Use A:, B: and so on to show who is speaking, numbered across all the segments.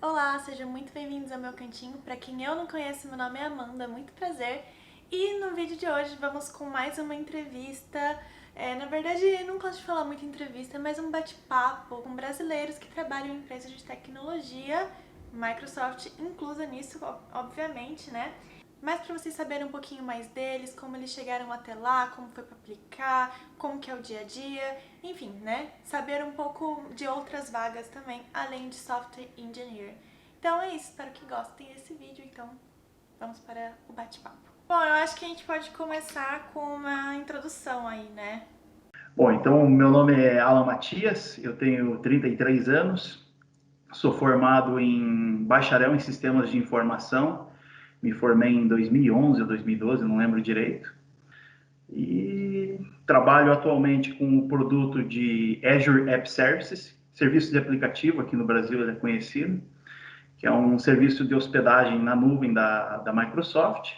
A: Olá, sejam muito bem-vindos ao meu cantinho. Para quem eu não conheço, meu nome é Amanda, muito prazer. E no vídeo de hoje vamos com mais uma entrevista. Na verdade, eu não gosto de falar muito entrevista, mas um bate-papo com brasileiros que trabalham em empresas de tecnologia, Microsoft inclusa nisso, obviamente, né? Mas para vocês saberem um pouquinho mais deles, como eles chegaram até lá, como foi para aplicar, como que é o dia a dia, enfim, né? Saber um pouco de outras vagas também, além de Software Engineer. Então é isso, espero que gostem desse vídeo, então vamos para o bate-papo. Bom, eu acho que a gente pode começar com uma introdução aí, né?
B: Bom, então meu nome é Alan Matias, eu tenho 33 anos, sou formado em bacharel em sistemas de informação, me formei em 2011 ou 2012, não lembro direito, e trabalho atualmente com o produto de Azure App Services, serviço de aplicativo, aqui no Brasil ele é conhecido, que é um serviço de hospedagem na nuvem da Microsoft.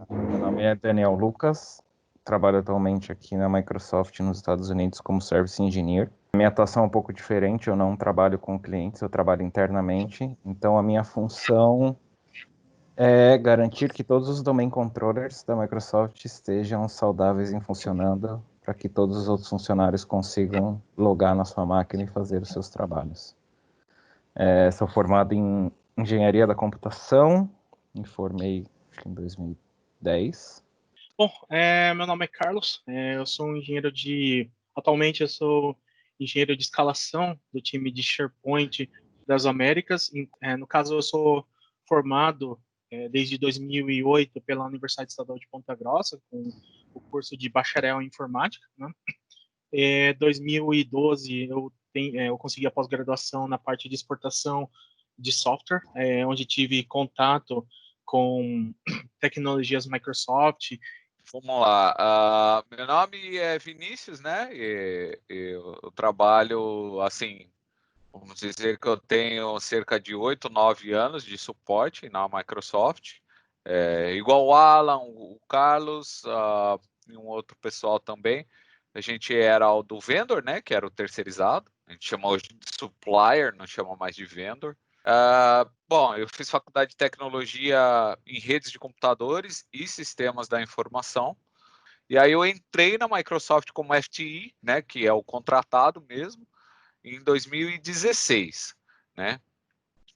C: Meu nome é Daniel Lucas, trabalho atualmente aqui na Microsoft nos Estados Unidos como Service Engineer. Minha atuação é um pouco diferente, eu não trabalho com clientes, eu trabalho internamente, então a minha função é garantir que todos os domain controllers da Microsoft estejam saudáveis e funcionando para que todos os outros funcionários consigam logar na sua máquina e fazer os seus trabalhos. Sou formado em Engenharia da Computação, me formei em 2010.
D: Bom, meu nome é Carlos, eu sou atualmente eu sou engenheiro de escalação do time de SharePoint das Américas. No caso, eu sou formado desde 2008 pela Universidade Estadual de Ponta Grossa, com o curso de bacharel em informática, né? 2012 eu consegui a pós-graduação na parte de exportação de software, onde tive contato com tecnologias Microsoft.
E: Vamos lá. Meu nome é Vinícius, né? Eu trabalho assim, vamos dizer que eu tenho cerca de 8, 9 anos de suporte na Microsoft. Igual o Alan, o Carlos, e um outro pessoal também. A gente era o do vendor, né? Que era o terceirizado. A gente chama hoje de supplier, não chama mais de vendor. Bom, eu fiz faculdade de tecnologia em redes de computadores e sistemas da informação. E aí eu entrei na Microsoft como FTE, né, que é o contratado mesmo, em 2016, né?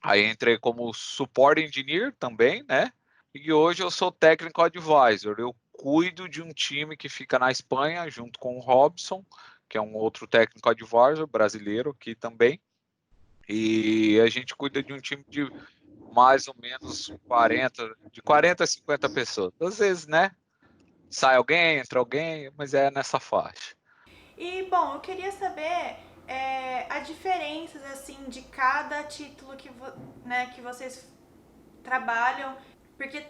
E: Aí entrei como support engineer também, né? E hoje eu sou technical advisor. Eu cuido de um time que fica na Espanha junto com o Robson, que é um outro technical advisor brasileiro aqui também. E a gente cuida de um time de mais ou menos 40 a 50 pessoas. Às vezes, né? Sai alguém, entra alguém, mas é nessa faixa.
A: E, bom, eu queria saber a diferenças, assim, de cada título né, que vocês trabalham, porque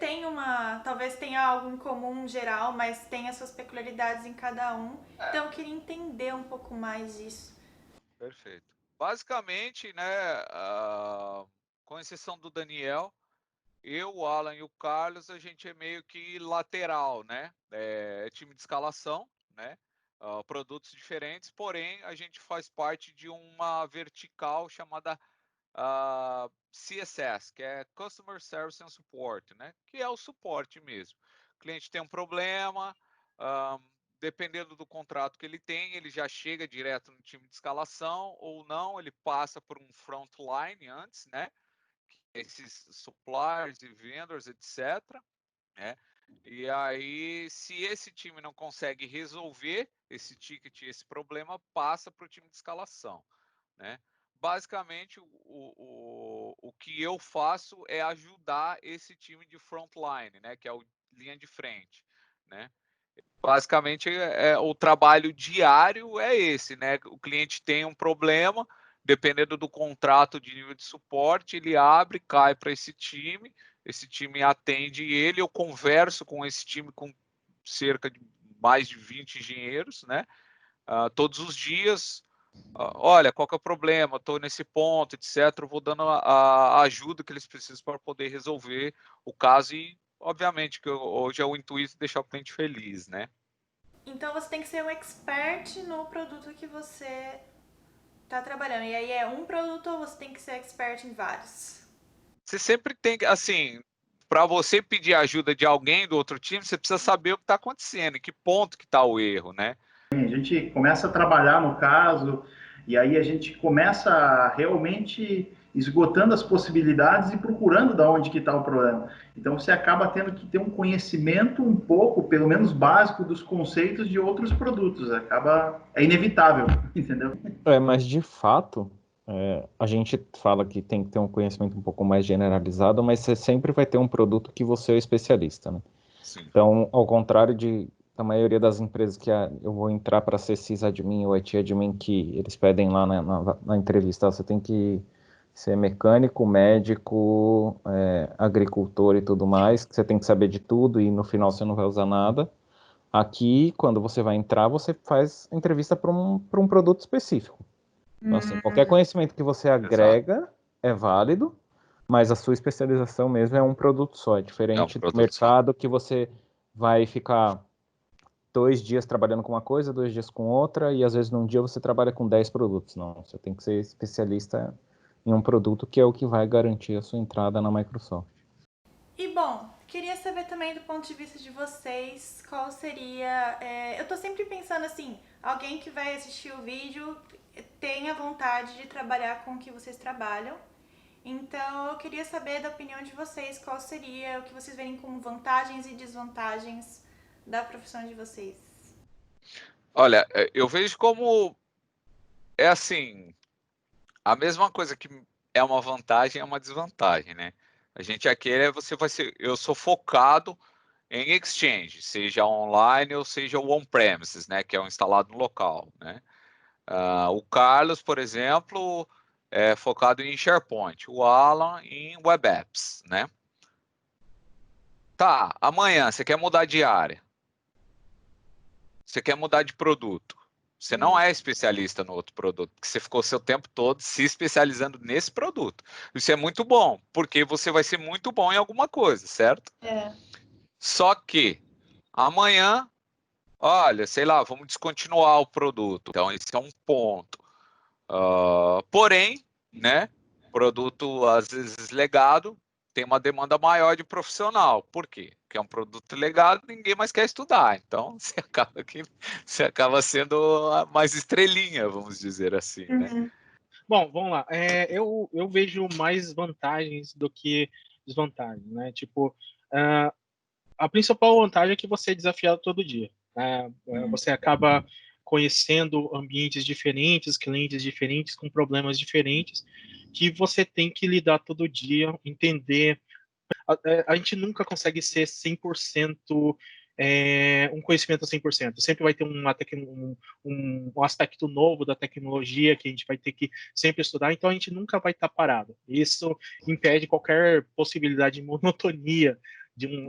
A: talvez tenha algo em comum geral, mas tem as suas peculiaridades em cada um. Então eu queria entender um pouco mais disso.
E: Perfeito. Basicamente, né, com exceção do Daniel, eu, o Alan e o Carlos, a gente é meio que lateral, né? É time de escalação, né? Produtos diferentes, porém a gente faz parte de uma vertical chamada CSS, que é Customer Service and Support, né? Que é o suporte mesmo. O cliente tem um problema, dependendo do contrato que ele tem, ele já chega direto no time de escalação ou não, ele passa por um frontline antes, né? Esses suppliers e vendors, etc. Né? E aí, se esse time não consegue resolver esse ticket, esse problema, passa para o time de escalação. Né? Basicamente, o que eu faço é ajudar esse time de frontline, né? Que é o linha de frente. Né? Basicamente, o trabalho diário é esse, né? O cliente tem um problema, dependendo do contrato de nível de suporte, ele abre, cai para esse time atende ele, eu converso com esse time com cerca de mais de 20 engenheiros, né? Todos os dias, olha, qual que é o problema, estou nesse ponto, etc. Eu vou dando a ajuda que eles precisam para poder resolver o caso e, obviamente, que hoje é o intuito de deixar o cliente feliz, né?
A: Então você tem que ser um expert no produto que você está trabalhando. E aí é um produto ou você tem que ser expert em vários?
E: você sempre tem que, assim, para você pedir ajuda de alguém do outro time, você precisa saber o que está acontecendo, em que ponto que está o erro, né?
B: A gente começa a trabalhar no caso, e aí a gente começa realmente esgotando as possibilidades e procurando de onde que está o problema. Então você acaba tendo que ter um conhecimento um pouco, pelo menos básico, dos conceitos de outros produtos. É inevitável, entendeu?
C: Mas de fato, a gente fala que tem que ter um conhecimento um pouco mais generalizado, mas você sempre vai ter um produto que você é o especialista, né?
E: Sim.
C: Então, ao contrário da maioria das empresas que eu vou entrar para ser sysadmin ou IT admin, que eles pedem lá na entrevista, você tem que ser mecânico, médico, agricultor e tudo mais, que você tem que saber de tudo e no final você não vai usar nada. Aqui, quando você vai entrar, você faz entrevista para um produto específico. Então, assim, qualquer conhecimento que você agrega é válido, mas a sua especialização mesmo é um produto só. É diferente do mercado que você vai ficar 2 dias trabalhando com uma coisa, 2 dias com outra, e às vezes num dia você trabalha com 10 produtos. Não, você tem que ser especialista em um produto que é o que vai garantir a sua entrada na Microsoft.
A: E bom, queria saber também do ponto de vista de vocês, qual seria... eu tô sempre pensando assim, alguém que vai assistir o vídeo tenha vontade de trabalhar com o que vocês trabalham. Então, eu queria saber da opinião de vocês, qual seria o que vocês veem como vantagens e desvantagens da profissão de vocês.
E: Olha, eu vejo como é assim, a mesma coisa que é uma vantagem é uma desvantagem, né? A gente aqui eu sou focado em Exchange, seja online ou seja o on-premises, né? Que é o instalado no local, né? O Carlos, por exemplo, é focado em SharePoint, o Alan em Web Apps, né? Tá, amanhã você quer mudar de área, você quer mudar de produto. Você não é especialista no outro produto, porque você ficou seu tempo todo se especializando nesse produto. Isso é muito bom, porque você vai ser muito bom em alguma coisa, certo? Só que amanhã, olha, sei lá, vamos descontinuar o produto. Então, esse é um ponto. Porém, né, produto às vezes legado tem uma demanda maior de profissional. Por quê? Porque é um produto legado, ninguém mais quer estudar. Então, você acaba sendo a mais estrelinha, vamos dizer assim, né?
D: Bom, vamos lá. Eu vejo mais vantagens do que desvantagens, né? Tipo, a principal vantagem é que você é desafiado todo dia, né? Você acaba conhecendo ambientes diferentes, clientes diferentes, com problemas diferentes, que você tem que lidar todo dia, entender. A gente nunca consegue ser 100%, um conhecimento 100%. Sempre vai ter um aspecto novo da tecnologia que a gente vai ter que sempre estudar, então a gente nunca vai estar parado. Isso impede qualquer possibilidade de monotonia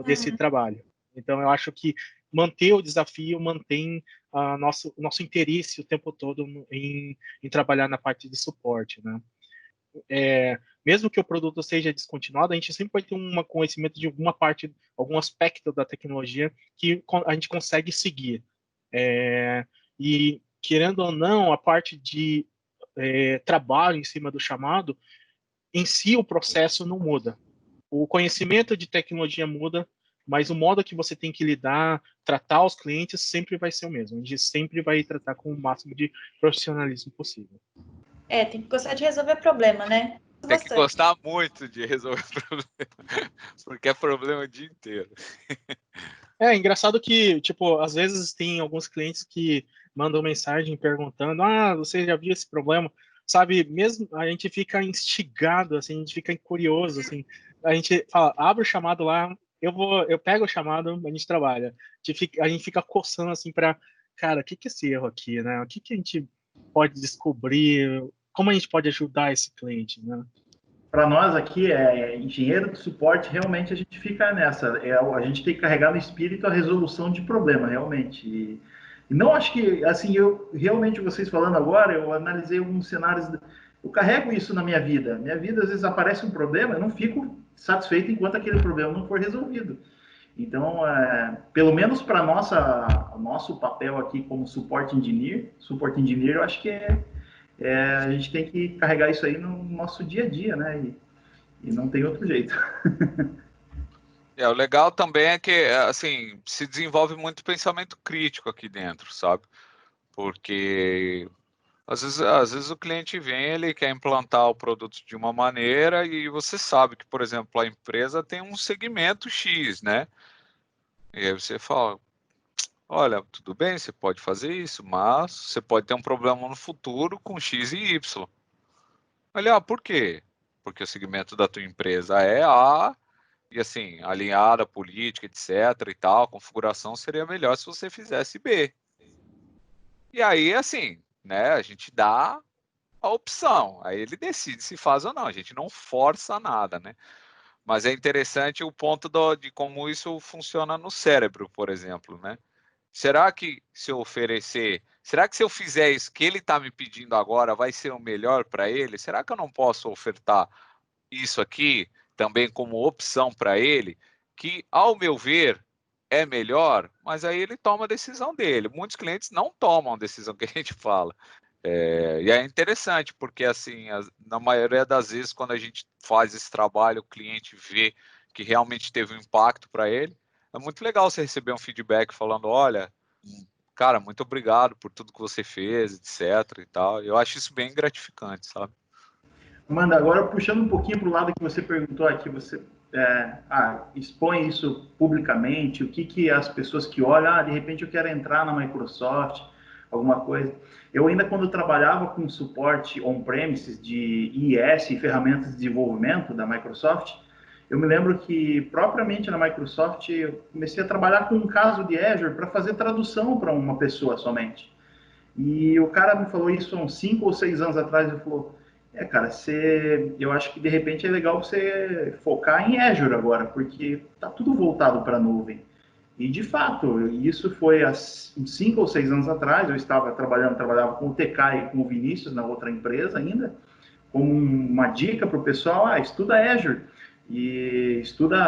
D: desse trabalho. Então eu acho que manter o desafio mantém nosso interesse o tempo todo em trabalhar na parte de suporte, né? Mesmo que o produto seja descontinuado, a gente sempre vai ter um conhecimento de alguma parte, algum aspecto da tecnologia que a gente consegue seguir. E, querendo ou não, a parte de trabalho em cima do chamado, em si o processo não muda. O conhecimento de tecnologia muda, mas o modo que você tem que lidar, tratar os clientes, sempre vai ser o mesmo. A gente sempre vai tratar com o máximo de profissionalismo possível.
A: Tem que gostar de resolver problema, né?
E: Tem que gostar muito de resolver problema, porque é problema o dia inteiro.
D: Engraçado que, tipo, às vezes tem alguns clientes que mandam mensagem perguntando: você já viu esse problema? Sabe, mesmo a gente fica instigado, assim, a gente fica curioso, assim, a gente fala, abre o chamado lá, eu pego o chamado, a gente trabalha. A gente fica coçando, assim, cara, o que é esse erro aqui, né? O que a gente pode descobrir? Como a gente pode ajudar esse cliente, né?
B: Para nós aqui, engenheiro de suporte, realmente a gente fica nessa. A gente tem que carregar no espírito a resolução de problema, realmente. E não acho que, assim, eu realmente, vocês falando agora, eu analisei alguns cenários, eu carrego isso na minha vida. Minha vida, às vezes, aparece um problema, eu não fico satisfeito enquanto aquele problema não for resolvido. Então, pelo menos para nosso papel aqui como suporte engineer, eu acho que a gente tem que carregar isso aí no nosso dia a dia, né? E não tem outro jeito.
E: O legal também é que, assim, se desenvolve muito pensamento crítico aqui dentro, sabe? Porque às vezes o cliente vem, ele quer implantar o produto de uma maneira e você sabe que, por exemplo, a empresa tem um segmento X, né? E aí você fala, olha, tudo bem, você pode fazer isso, mas você pode ter um problema no futuro com X e Y. Olha, por quê? Porque o segmento da tua empresa é A, e assim, alinhada a política, etc. e tal, a configuração seria melhor se você fizesse B. E aí, assim, né, a gente dá a opção, aí ele decide se faz ou não, a gente não força nada, né? Mas é interessante o ponto de como isso funciona no cérebro, por exemplo, né? Será que se eu oferecer, será que se eu fizer isso que ele está me pedindo agora vai ser o melhor para ele? Será que eu não posso ofertar isso aqui também como opção para ele, que ao meu ver é melhor, mas aí ele toma a decisão dele. Muitos clientes não tomam a decisão que a gente fala. E é interessante, porque assim, na maioria das vezes, quando a gente faz esse trabalho, o cliente vê que realmente teve um impacto para ele. É muito legal você receber um feedback falando, olha, cara, muito obrigado por tudo que você fez, etc. e tal. Eu acho isso bem gratificante, sabe?
B: Amanda, agora puxando um pouquinho para o lado que você perguntou aqui, você expõe isso publicamente, o que as pessoas que olham, de repente eu quero entrar na Microsoft, alguma coisa. Eu ainda quando trabalhava com suporte on-premises de IIS e ferramentas de desenvolvimento da Microsoft, eu me lembro que propriamente na Microsoft eu comecei a trabalhar com um caso de Azure para fazer tradução para uma pessoa somente. E o cara me falou isso há uns 5 ou 6 anos atrás, ele falou, cara, eu acho que de repente é legal você focar em Azure agora, porque tá tudo voltado para a nuvem. E de fato, isso foi uns 5 ou 6 anos atrás, eu trabalhava com o TK e com o Vinícius na outra empresa ainda, como uma dica para o pessoal, estuda Azure e estuda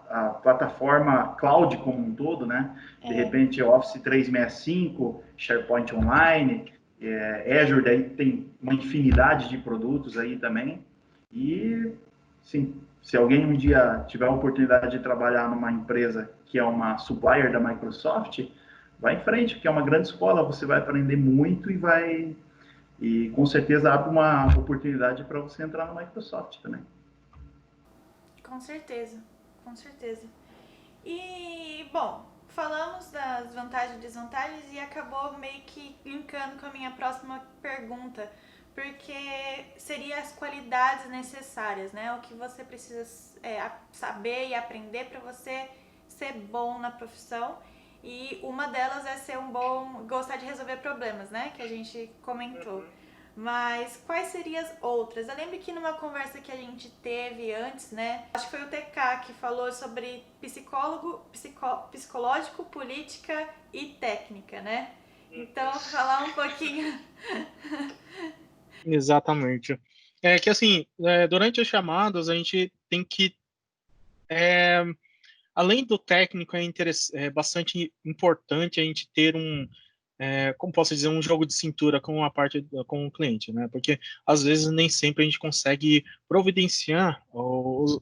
B: a plataforma cloud como um todo, né? De repente, Office 365, SharePoint Online, Azure, daí tem uma infinidade de produtos aí também. E, sim, se alguém um dia tiver a oportunidade de trabalhar numa empresa que é uma supplier da Microsoft, vai em frente, porque é uma grande escola, você vai aprender muito e com certeza abre uma oportunidade para você entrar na Microsoft também.
A: Com certeza, com certeza. E, bom, falamos das vantagens e desvantagens e acabou meio que linkando com a minha próxima pergunta, porque seria as qualidades necessárias, né? O que você precisa saber e aprender para você ser bom na profissão. E uma delas é ser gostar de resolver problemas, né? Que a gente comentou. Mas quais seriam as outras? Eu lembro que numa conversa que a gente teve antes, né? Acho que foi o TK que falou sobre psicológico, política e técnica, né? Então, falar um pouquinho.
D: Exatamente. É que assim, durante as chamadas a gente tem que, além do técnico, é bastante importante a gente ter como posso dizer, um jogo de cintura com o cliente, né? Porque às vezes nem sempre a gente consegue providenciar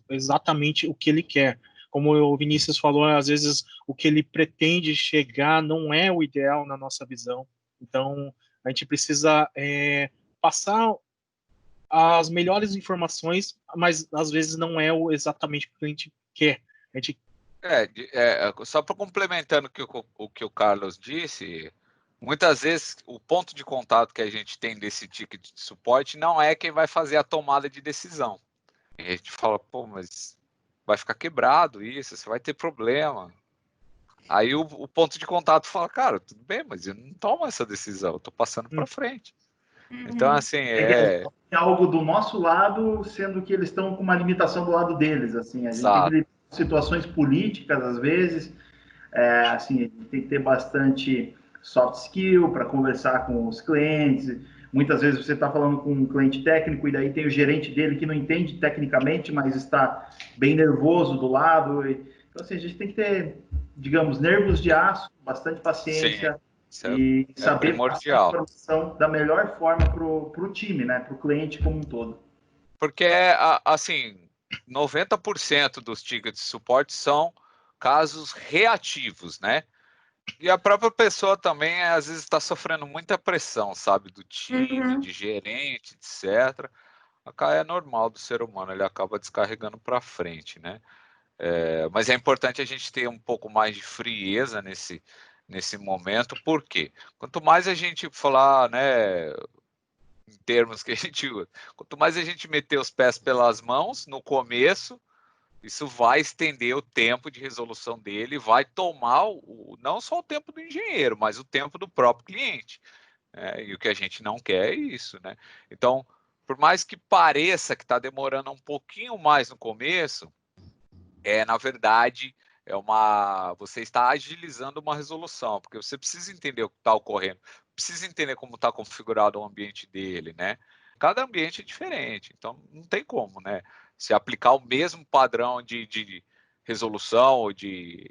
D: exatamente o que ele quer. Como o Vinícius falou, às vezes o que ele pretende chegar não é o ideal na nossa visão. Então a gente precisa passar as melhores informações, mas às vezes não é exatamente o que o cliente quer. A gente...
E: Só para complementando o que o Carlos disse, muitas vezes o ponto de contato que a gente tem desse ticket de suporte não é quem vai fazer a tomada de decisão. E a gente fala, pô, mas vai ficar quebrado isso, você vai ter problema. Aí o ponto de contato fala, cara, tudo bem, mas eu não tomo essa decisão, eu tô passando para frente. Então, assim,
B: algo do nosso lado, sendo que eles estão com uma limitação do lado deles, assim, a gente tem que lidar com situações políticas, às vezes, assim, tem que ter bastante soft skill para conversar com os clientes. Muitas vezes você está falando com um cliente técnico e daí tem o gerente dele que não entende tecnicamente, mas está bem nervoso do lado. Então, assim, a gente tem que ter, digamos, nervos de aço, bastante paciência.
E: Sim,
B: e saber
E: primordial.
B: passar a informação da melhor forma para o time, né? Para o cliente como um todo.
E: Porque, assim, 90% dos tickets de suporte são casos reativos, né? E a própria pessoa também, às vezes, está sofrendo muita pressão, sabe? Do time,
A: Uhum.
E: de gerente, etc. É normal do ser humano, ele acaba descarregando para frente, né? Mas é importante a gente ter um pouco mais de frieza nesse momento, por quê? Quanto mais a gente falar, né, em termos que a gente usa, quanto mais a gente meter os pés pelas mãos no começo, isso vai estender o tempo de resolução dele, vai tomar não só o tempo do engenheiro, mas o tempo do próprio cliente. E o que a gente não quer é isso, né? Então, por mais que pareça que está demorando um pouquinho mais no começo, na verdade, você está agilizando uma resolução, porque você precisa entender o que está ocorrendo, precisa entender como está configurado o ambiente dele, né? Cada ambiente é diferente, então não tem como, né? Se aplicar o mesmo padrão de resolução ou de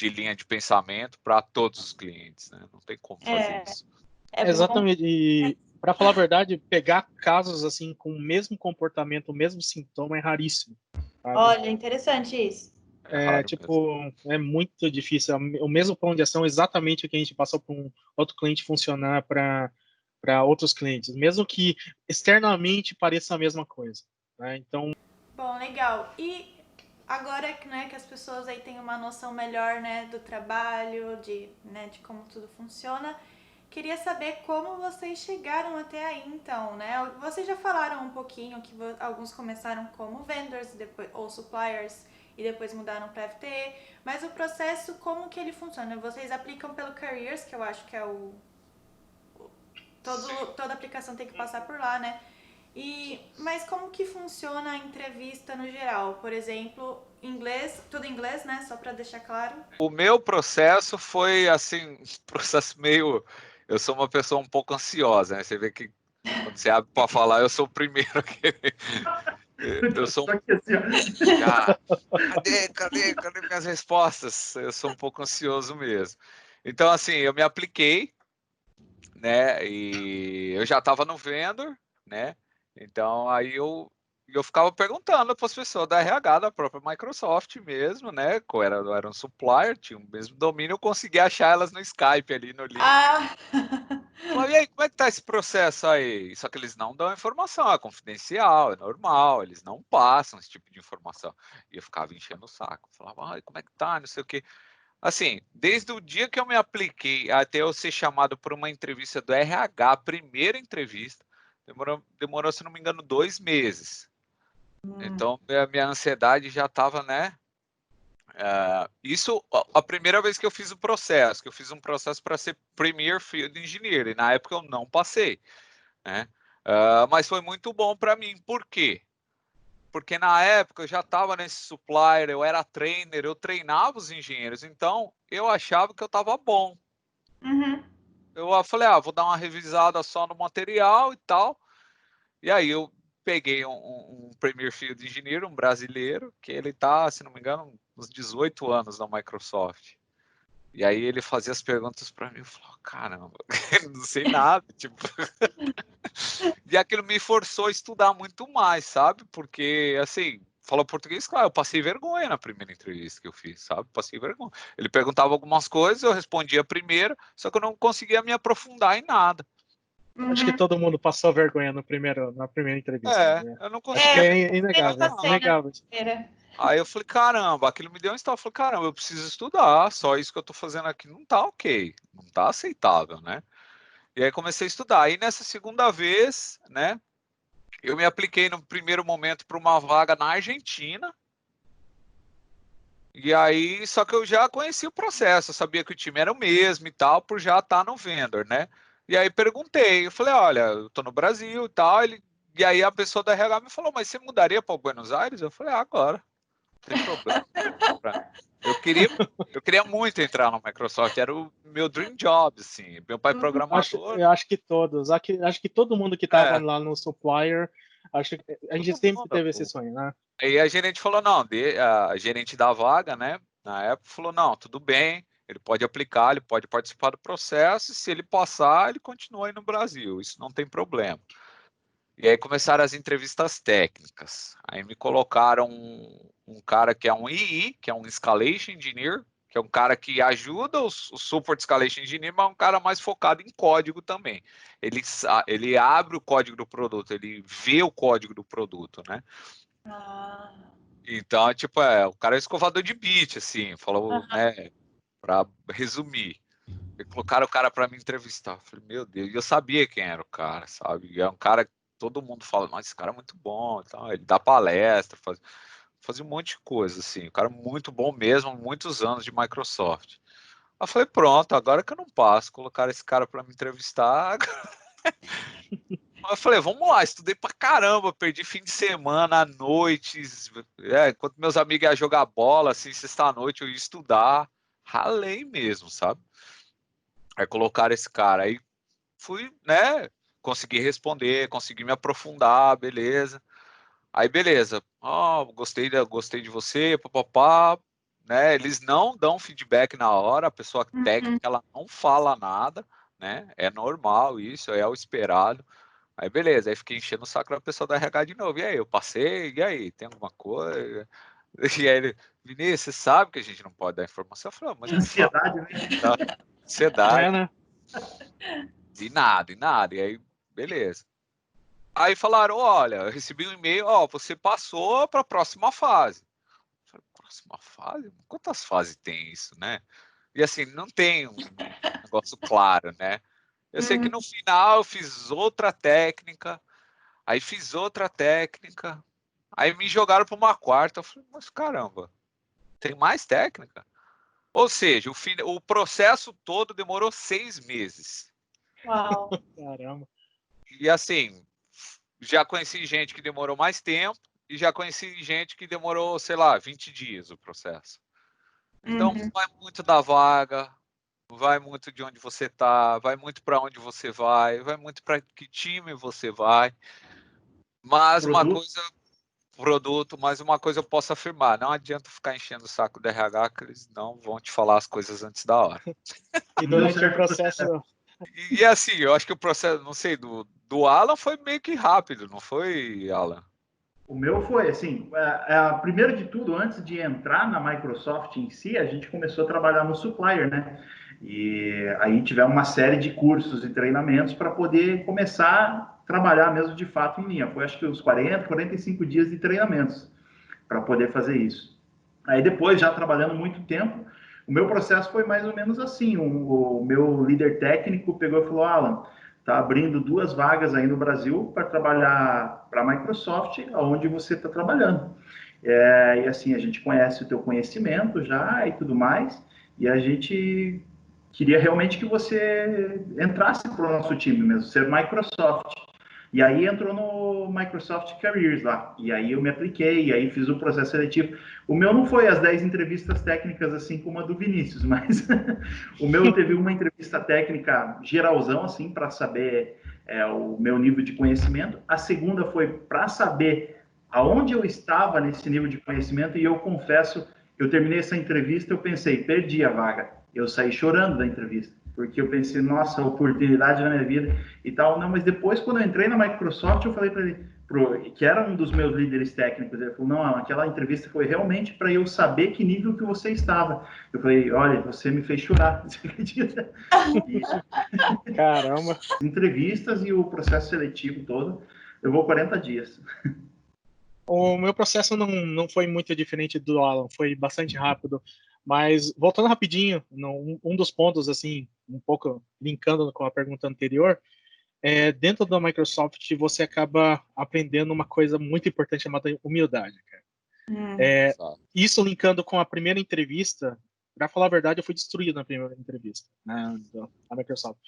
E: linha de pensamento para todos os clientes, né? Não tem como fazer isso.
A: É bom.
D: Exatamente. E, para falar a verdade, pegar casos assim com o mesmo comportamento, o mesmo sintoma é raríssimo. Sabe?
A: Olha, interessante isso.
E: É raro mesmo.
D: É muito difícil. O mesmo plano de ação, exatamente o que a gente passou para um outro cliente funcionar para outros clientes, mesmo que externamente pareça a mesma coisa. Né? Então,
A: Bom, legal. E agora, né, que as pessoas aí têm uma noção melhor, né, do trabalho, de como tudo funciona, queria saber como vocês chegaram até aí, então, né? Vocês já falaram um pouquinho que alguns começaram como vendors depois, ou suppliers e depois mudaram para FTE, mas o processo, como que ele funciona? Vocês aplicam pelo Careers, que eu acho que é toda aplicação tem que passar por lá, né? Mas como que funciona a entrevista no geral? Por exemplo, inglês, tudo em inglês, né? Só para deixar claro.
E: O meu processo foi assim, um processo meio. Eu sou uma pessoa um pouco ansiosa, né? Você vê que quando você abre para falar, eu sou o primeiro que. Eu sou
B: Só que assim,
E: cadê minhas respostas? Eu sou um pouco ansioso mesmo. Então, assim, eu me apliquei, né? E eu já estava no vendor, né? Então, aí eu ficava perguntando para as pessoas da RH da própria Microsoft mesmo, né? Era um supplier, tinha o mesmo domínio, eu conseguia achar elas no Skype ali no link.
A: Ah!
E: Falava, e aí, como é que tá esse processo aí? Só que eles não dão informação, é confidencial, é normal, eles não passam esse tipo de informação. E eu ficava enchendo o saco. Falava, como é que tá? Não sei o quê. Assim, desde o dia que eu me apliquei até eu ser chamado para uma entrevista do RH, a primeira entrevista, demorou, se não me engano, 2 meses. Então, minha ansiedade já estava, né? Isso a primeira vez que eu fiz o processo, que eu fiz um processo para ser Premier Field Engineer, e na época eu não passei, né? Mas foi muito bom para mim. Por quê? Porque na época eu já estava nesse supplier, eu era trainer, eu treinava os engenheiros, então eu achava que eu estava bom.
A: Uhum.
E: Eu falei, vou dar uma revisada só no material e tal. E aí eu peguei um Premier Field Engineer, um brasileiro, que ele está, se não me engano, uns 18 anos na Microsoft. E aí ele fazia as perguntas para mim, eu falava, caramba, não sei nada, tipo. E aquilo me forçou a estudar muito mais, sabe? Porque, assim, falou português, claro, eu passei vergonha na primeira entrevista que eu fiz, sabe? Passei vergonha. Ele perguntava algumas coisas, eu respondia primeiro, só que eu não conseguia me aprofundar em nada.
D: acho que todo mundo passou vergonha na primeira entrevista. Né?
E: Eu não
D: Acho que
E: conseguia me
D: é
E: aprofundar
A: Eu
E: em
D: inegável.
A: passei na
E: nada.
D: Inegável.
A: primeira.
E: Aí eu falei, caramba, aquilo me deu um estalo. Eu falei, caramba, eu preciso estudar, só isso que eu tô fazendo aqui não tá ok, não tá aceitável, né? E aí comecei a estudar. Aí nessa segunda vez, né, eu me apliquei no primeiro momento para uma vaga na Argentina. E aí, só que eu já conhecia o processo, eu sabia que o time era o mesmo e tal, por já estar no vendor, né? E aí perguntei, eu falei, olha, eu tô no Brasil e tal, e aí a pessoa da RH me falou, mas você mudaria para Buenos Aires? Eu falei, agora, não tem problema. Eu queria muito entrar na Microsoft, era o meu dream job, assim. Meu pai é programador.
D: Eu acho que todos. Acho que todo mundo que estava lá no supplier, acho que a gente
E: Todo
D: sempre
E: mundo.
D: teve esse sonho, né?
E: Aí a gerente falou, não, a gerente da vaga, né, na época, falou, não, tudo bem, ele pode aplicar, ele pode participar do processo, e se ele passar, ele continua aí no Brasil, isso não tem problema. E aí começaram as entrevistas técnicas. Aí me colocaram um cara que é um II, que é um Escalation Engineer, que é um cara que ajuda o Support Escalation Engineer, mas é um cara mais focado em código também. Ele abre o código do produto, ele vê o código do produto, né?
A: Ah,
E: Então, tipo, o cara é escovador de bit, assim, falou, né, para resumir. E colocaram o cara para me entrevistar. Eu falei, meu Deus, e eu sabia quem era o cara, sabe? E é um cara que todo mundo fala, mas esse cara é muito bom, então, ele dá palestra, fazia um monte de coisa, assim. O cara é muito bom mesmo, muitos anos de Microsoft. Aí eu falei, pronto, agora que eu não passo, colocaram esse cara para me entrevistar. Eu falei, vamos lá, estudei pra caramba, perdi fim de semana, noites, enquanto meus amigos iam jogar bola, assim, sexta-noite eu ia estudar, ralei mesmo, sabe? Aí colocaram esse cara, aí fui, né, consegui responder, consegui me aprofundar, beleza. Aí, beleza, gostei de você, papapá, né, eles não dão feedback na hora, a pessoa técnica, ela não fala nada, né, é normal isso, é o esperado. Aí beleza, aí fiquei enchendo o saco da pessoa da RH de novo. E aí, eu passei, e aí, tem alguma coisa? E aí ele, Vinícius, você sabe que a gente não pode dar informação? Eu falei, mas me fala.
B: Ansiedade, né?
E: Tá? Ansiedade,
D: Né?
E: e nada, e nada. E aí, beleza. Aí falaram, olha, eu recebi um e-mail, ó, você passou para a próxima fase. Eu falei, próxima fase? Quantas fases tem isso, né? E assim, não tem um negócio claro, né? Eu sei que no final eu fiz outra técnica, aí fiz outra técnica, aí me jogaram para uma quarta. Eu falei, mas caramba, tem mais técnica? Ou seja, o processo todo demorou 6 meses.
A: uau.
D: Caramba.
E: E assim, já conheci gente que demorou mais tempo e já conheci gente que demorou, sei lá, 20 dias o processo. Então, vai muito da vaga, vai muito de onde você está, vai muito para onde você vai muito para que time você vai. Mas uma
B: Produto.
E: coisa produto, mas uma coisa eu posso afirmar, não adianta ficar enchendo o saco do RH, que eles não vão te falar as coisas antes da hora.
D: E
B: Não deu
D: durante o
B: certo.
D: processo,
E: E assim, eu acho que o processo, não sei, do Alan foi meio que rápido, não foi, Alan?
B: O meu foi assim, primeiro de tudo, antes de entrar na Microsoft em si, a gente começou a trabalhar no Supplier, né? E aí tivemos uma série de cursos e treinamentos para poder começar a trabalhar mesmo de fato em linha. Foi acho que uns 40, 45 dias de treinamentos para poder fazer isso. Aí depois, já trabalhando muito tempo, o meu processo foi mais ou menos assim. O meu líder técnico pegou e falou, Alan, está abrindo 2 vagas aí no Brasil para trabalhar para a Microsoft, onde você está trabalhando. E assim, a gente conhece o teu conhecimento já e tudo mais, e a gente queria realmente que você entrasse para o nosso time mesmo, ser Microsoft. E aí entrou no Microsoft Careers lá. E aí eu me apliquei, e aí fiz o processo seletivo. O meu não foi as 10 entrevistas técnicas assim como a do Vinícius, mas o meu teve uma entrevista técnica geralzão, assim, para saber o meu nível de conhecimento. A segunda foi para saber aonde eu estava nesse nível de conhecimento, e eu confesso, eu terminei essa entrevista, eu pensei, perdi a vaga. Eu saí chorando da entrevista, porque eu pensei, nossa, oportunidade na minha vida e tal. Não, mas depois, quando eu entrei na Microsoft, eu falei para ele, que era um dos meus líderes técnicos, ele falou, não, aquela entrevista foi realmente para eu saber que nível que você estava. Eu falei, olha, você me fez chorar, você acredita?
D: caramba.
B: Entrevistas e o processo seletivo todo, eu vou 40 dias.
D: O meu processo não foi muito diferente do Alan, foi bastante rápido. Mas, voltando rapidinho, um dos pontos, assim, um pouco linkando com a pergunta anterior, dentro da Microsoft você acaba aprendendo uma coisa muito importante chamada humildade, cara. Isso linkando com a primeira entrevista, para falar a verdade, eu fui destruído na primeira entrevista, né, da Microsoft.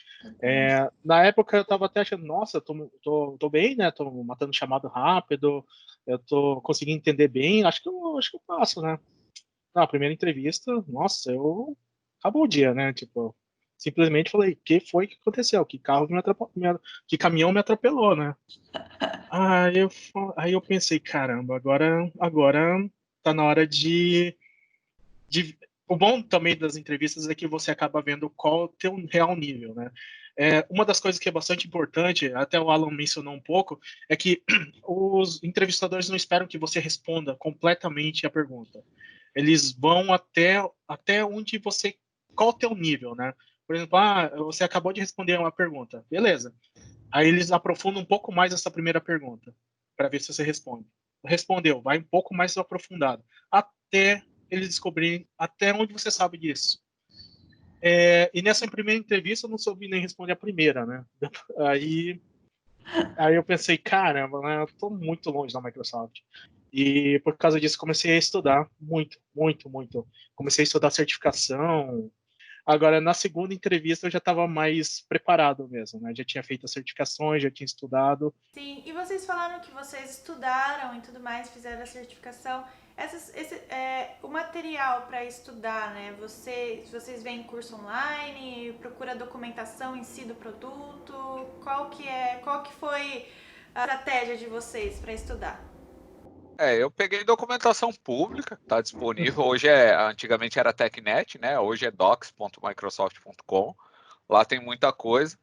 D: Na época eu estava até achando, nossa, tô bem, né? Tô matando chamado rápido, eu tô conseguindo entender bem, acho que eu passo, né? Na primeira entrevista, nossa, acabou o dia, né? Tipo, simplesmente falei, que foi que aconteceu? Que carro que caminhão me atropelou, né? Aí eu pensei, caramba, agora tá na hora de... O bom também das entrevistas é que você acaba vendo qual é o teu real nível, né? Uma das coisas que é bastante importante, até o Alan mencionou um pouco, é que os entrevistadores não esperam que você responda completamente a pergunta. Eles vão até onde você... Qual o teu nível, né? Por exemplo, você acabou de responder uma pergunta. Beleza. Aí eles aprofundam um pouco mais essa primeira pergunta, para ver se você responde. Respondeu, vai um pouco mais aprofundado, até eles descobrirem até onde você sabe disso. E nessa primeira entrevista eu não soube nem responder a primeira, né? Aí eu pensei, caramba, né? Eu tô muito longe da Microsoft. E por causa disso comecei a estudar muito, muito, muito. Comecei a estudar certificação. Agora, na segunda entrevista eu já estava mais preparado mesmo, né? Já tinha feito as certificações, já tinha estudado.
A: Sim, e vocês falaram que vocês estudaram e tudo mais, fizeram a certificação. O material para estudar, né? Vocês veem curso online, procura a documentação em si do produto? Qual que foi a estratégia de vocês para estudar?
E: Eu peguei documentação pública, está disponível. Antigamente era TechNet, né? Hoje é docs.microsoft.com. Lá tem muita coisa.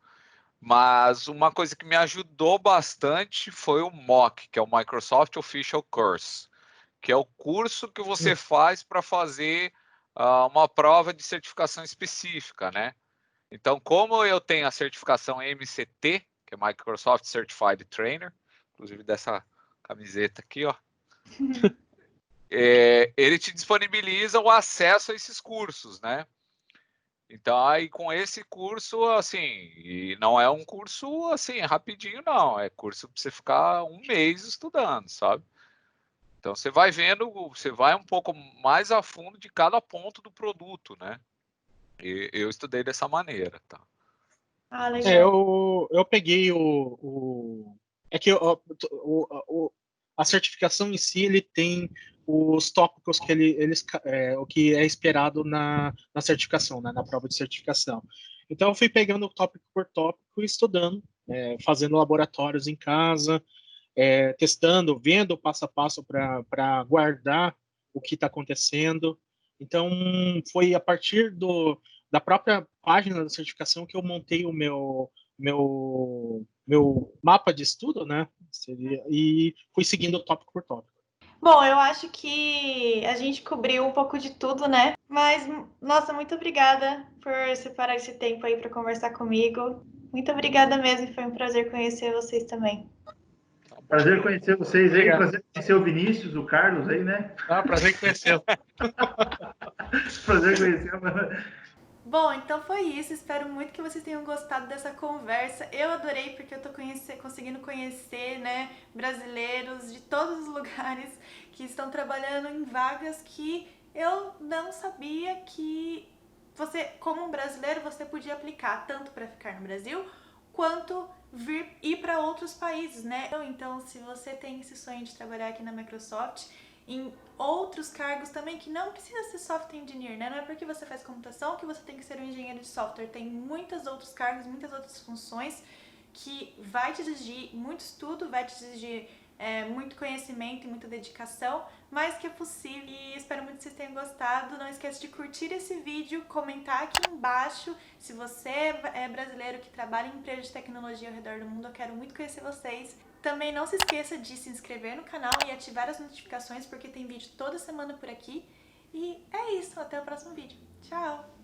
E: Mas uma coisa que me ajudou bastante foi o MOC, que é o Microsoft Official Course, que é o curso que você faz para fazer uma prova de certificação específica, né? Então, como eu tenho a certificação MCT, que é Microsoft Certified Trainer, inclusive dessa camiseta aqui, ó, ele te disponibiliza o acesso a esses cursos, né? Então, aí com esse curso, assim, e não é um curso, assim, rapidinho, não. É curso para você ficar um mês estudando, sabe? Então, você vai vendo, você vai um pouco mais a fundo de cada ponto do produto, né? E eu estudei dessa maneira, tá?
A: Ah, legal.
D: Eu peguei é que a certificação em si, ele tem os tópicos que o que é esperado na certificação, né, na prova de certificação. Então, eu fui pegando tópico por tópico e estudando, fazendo laboratórios em casa, testando, vendo passo a passo para guardar o que está acontecendo. Então, foi a partir da própria página da certificação que eu montei o meu mapa de estudo, né? E fui seguindo tópico por tópico.
A: Bom, eu acho que a gente cobriu um pouco de tudo, né? Mas, nossa, muito obrigada por separar esse tempo aí para conversar comigo. Muito obrigada mesmo, foi um prazer conhecer vocês também.
B: Prazer conhecer vocês aí,
D: Obrigado.
B: prazer conhecer o Vinícius, o Carlos aí, né?
D: Prazer em conhecê-lo.
B: Prazer conhecer.
A: Bom, então foi isso. Espero muito que vocês tenham gostado dessa conversa. Eu adorei porque eu tô conseguindo conhecer, né, brasileiros de todos os lugares que estão trabalhando em vagas que eu não sabia que você, como um brasileiro, você podia aplicar tanto para ficar no Brasil quanto ir para outros países, né? Então, se você tem esse sonho de trabalhar aqui na Microsoft, em outros cargos também, que não precisa ser software engineer, né? Não é porque você faz computação que você tem que ser um engenheiro de software. Tem muitos outros cargos, muitas outras funções que vai te exigir muito estudo, vai te exigir muito conhecimento e muita dedicação, mas que é possível. E espero muito que vocês tenham gostado. Não esqueça de curtir esse vídeo, comentar aqui embaixo. Se você é brasileiro que trabalha em empresas de tecnologia ao redor do mundo, eu quero muito conhecer vocês. Também não se esqueça de se inscrever no canal e ativar as notificações, porque tem vídeo toda semana por aqui. E é isso, até o próximo vídeo. Tchau!